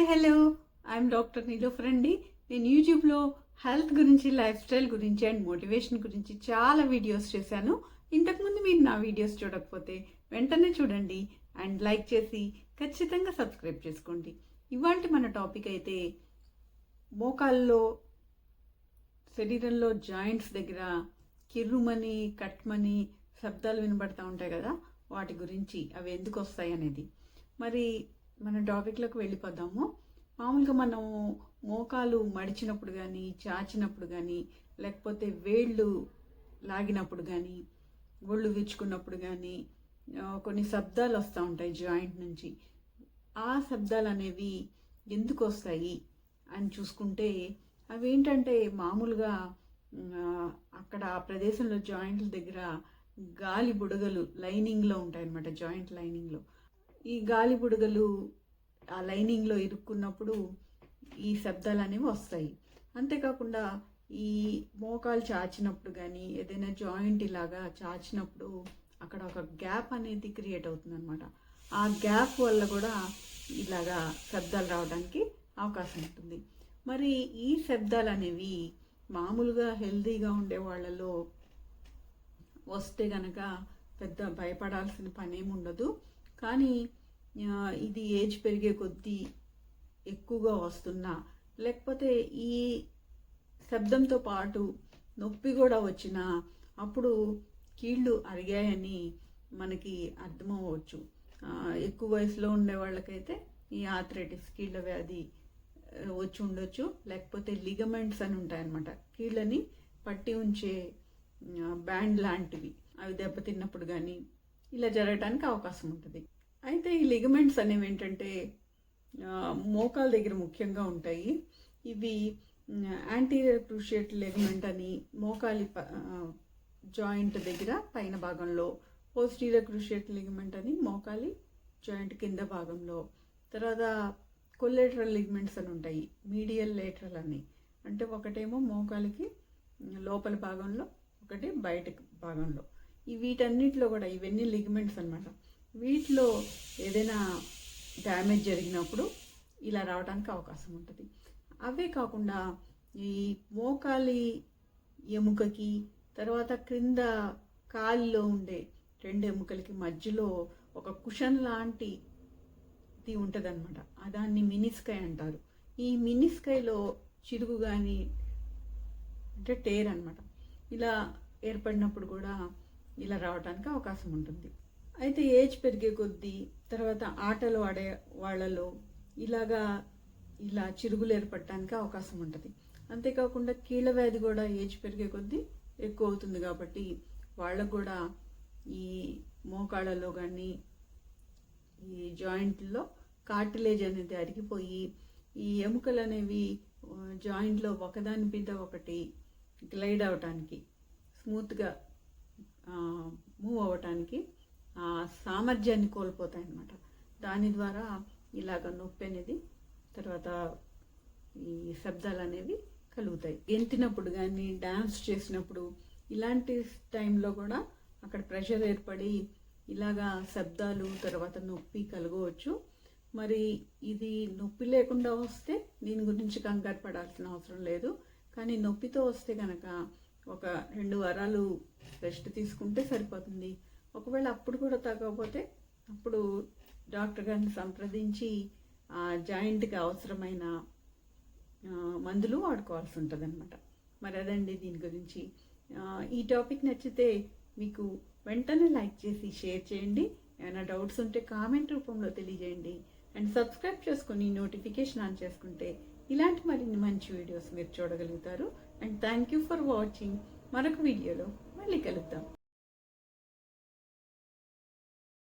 Hello I'm doctor Niloufer అండి. నేను యూట్యూబ్లో హెల్త్ గురించి, లైఫ్ స్టైల్ గురించి అండ్ మోటివేషన్ గురించి చాలా వీడియోస్ చేశాను. ఇంతకుముందు మీరు నా వీడియోస్ చూడకపోతే వెంటనే చూడండి అండ్ లైక్ చేసి ఖచ్చితంగా సబ్స్క్రైబ్ చేసుకోండి. ఇవాళ మన టాపిక్ అయితే మోకాల్లో, శరీరంలో జాయింట్స్ దగ్గర కిర్రుమని, కట్మని శబ్దాలు వినబడతా ఉంటాయి కదా, వాటి గురించి అవి ఎందుకు వస్తాయి అనేది. మరి మన టాపిక్లోకి వెళ్ళిపోదాము. మామూలుగా మనం మోకాలు మడిచినప్పుడు కానీ, చాచినప్పుడు కానీ, లేకపోతే వేళ్ళు లాగినప్పుడు కానీ, ఒళ్ళు విచ్చుకున్నప్పుడు కానీ కొన్ని శబ్దాలు వస్తూ ఉంటాయి జాయింట్ నుంచి. ఆ శబ్దాలు అనేవి ఎందుకు వస్తాయి అని చూసుకుంటే అవి ఏంటంటే మామూలుగా అక్కడ ఆ ప్రదేశంలో జాయింట్ల దగ్గర గాలి బుడగలు లైనింగ్లో ఉంటాయన్నమాట. జాయింట్ లైనింగ్లో ఈ గాలి బుడగలు ఆ లైనింగ్లో ఇరుక్కున్నప్పుడు ఈ శబ్దాలు అనేవి వస్తాయి. అంతేకాకుండా ఈ మోకాలు చాచినప్పుడు కానీ, ఏదైనా జాయింట్ ఇలాగా చాచినప్పుడు అక్కడ ఒక గ్యాప్ అనేది క్రియేట్ అవుతుంది అనమాట. ఆ గ్యాప్ వల్ల కూడా ఇలాగా శబ్దాలు రావడానికి అవకాశం ఉంటుంది. మరి ఈ శబ్దాలు అనేవి మామూలుగా హెల్తీగా ఉండే వాళ్ళలో వస్తే గనక పెద్ద భయపడాల్సిన పనేమి ఉండదు. కానీ ఇది ఏజ్ పెరిగే కొద్దీ ఎక్కువగా వస్తున్నా, లేకపోతే ఈ శబ్దంతో పాటు నొప్పి కూడా వచ్చినా అప్పుడు కీళ్ళు అరిగాయని మనకి అర్థమవ్వచ్చు. ఎక్కువ వయసులో ఉండే వాళ్ళకైతే ఈ ఆర్థరైటిస్, కీళ్ళ వ్యాధి వచ్చి ఉండొచ్చు. లేకపోతే లిగమెంట్స్ అని ఉంటాయన్నమాట, కీళ్ళని పట్టి ఉంచే బ్యాండ్ లాంటివి, అవి దెబ్బతిన్నప్పుడు కానీ ఇలా జరగడానికి అవకాశం ఉంటుంది. అయితే ఈ లిగమెంట్స్ అనేవి ఏంటంటే మోకాల దగ్గర ముఖ్యంగా ఉంటాయి. ఇవి యాంటీరియర్ క్రూషియేట్ లిగమెంట్ అని మోకాలి జాయింట్ దగ్గర పైన భాగంలో, పోస్టీరియర్ క్రూషియేట్ లిగమెంట్ అని మోకాలి జాయింట్ కింద భాగంలో, తర్వాత కొల్లేటరల్ లిగమెంట్స్ అని ఉంటాయి, మీడియల్ లేటరల్ అని. అంటే ఒకటేమో మోకాలికి లోపల భాగంలో, ఒకటి బయట భాగంలో. వీటన్నిటిలో కూడా ఇవన్నీ లిగమెంట్స్ అనమాట. వీటిలో ఏదైనా డ్యామేజ్ జరిగినప్పుడు ఇలా రావడానికి అవకాశం ఉంటుంది. అవే కాకుండా ఈ మోకాలి ఎముకకి, తర్వాత క్రింద కాలిలో ఉండే రెండు ఎముకలకి మధ్యలో ఒక కుషన్ లాంటిది ఉంటుంది అనమాట. దాన్ని మినిస్కై అంటారు. ఈ మినిస్కైలో చిరుగు కానీ, అంటే టేర్ అనమాట, ఇలా ఏర్పడినప్పుడు కూడా ఇలా రావడానికి అవకాశం ఉంటుంది. అయితే ఏజ్ పెరిగే కొద్దీ, తర్వాత ఆటలు ఆడే వాళ్ళలో ఇలా చిరుగులు ఏర్పడటానికి అవకాశం ఉంటుంది. అంతేకాకుండా కీళ్ళ వ్యాధి కూడా ఏజ్ పెరిగే కొద్దీ ఎక్కువ అవుతుంది. కాబట్టి వాళ్ళకు కూడా ఈ మోకాళ్ళలో కానీ, ఈ జాయింట్లో కార్టిలేజ్ అనేది అరిగిపోయి ఈ ఎముకలు అనేవి జాయింట్లో ఒకదాని మీద ఒకటి గ్లైడ్ అవటానికి, స్మూత్గా మూవ్ అవ్వటానికి ఆ సామర్థ్యాన్ని కోల్పోతాయి అన్నమాట. దాని ద్వారా ఇలాగ నొప్పి అనేది, తర్వాత ఈ శబ్దాలు అనేవి కలుగుతాయి. గెంతినప్పుడు కానీ, డ్యాన్స్ చేసినప్పుడు ఇలాంటి టైంలో కూడా అక్కడ ప్రెషర్ ఏర్పడి ఇలాగా శబ్దాలు, తర్వాత నొప్పి కలగవచ్చు. మరి ఇది నొప్పి లేకుండా వస్తే దీని గురించి కంగారు పడాల్సిన అవసరం లేదు. కానీ నొప్పితో వస్తే కనుక ఒక 2 వారాలు రెస్ట్ తీసుకుంటే సరిపోతుంది. ఒకవేళ అప్పుడు కూడా తగ్గకపోతే అప్పుడు డాక్టర్ గారిని సంప్రదించి ఆ జాయింట్కి అవసరమైన మందులు వాడుకోవాల్సి ఉంటుంది అనమాట. మరి అదండి దీని గురించి. ఈ టాపిక్ నచ్చితే మీకు వెంటనే లైక్ చేసి షేర్ చేయండి. ఏమైనా డౌట్స్ ఉంటే కామెంట్ రూపంలో తెలియజేయండి. అండ్ సబ్స్క్రైబ్ చేసుకొని నోటిఫికేషన్ ఆన్ చేసుకుంటే ఇలాంటి మరిన్ని మంచి వీడియోస్ మీరు చూడగలుగుతారు. And thank you for watching. మరొక వీడియోలో మళ్ళీ కలుద్దాం.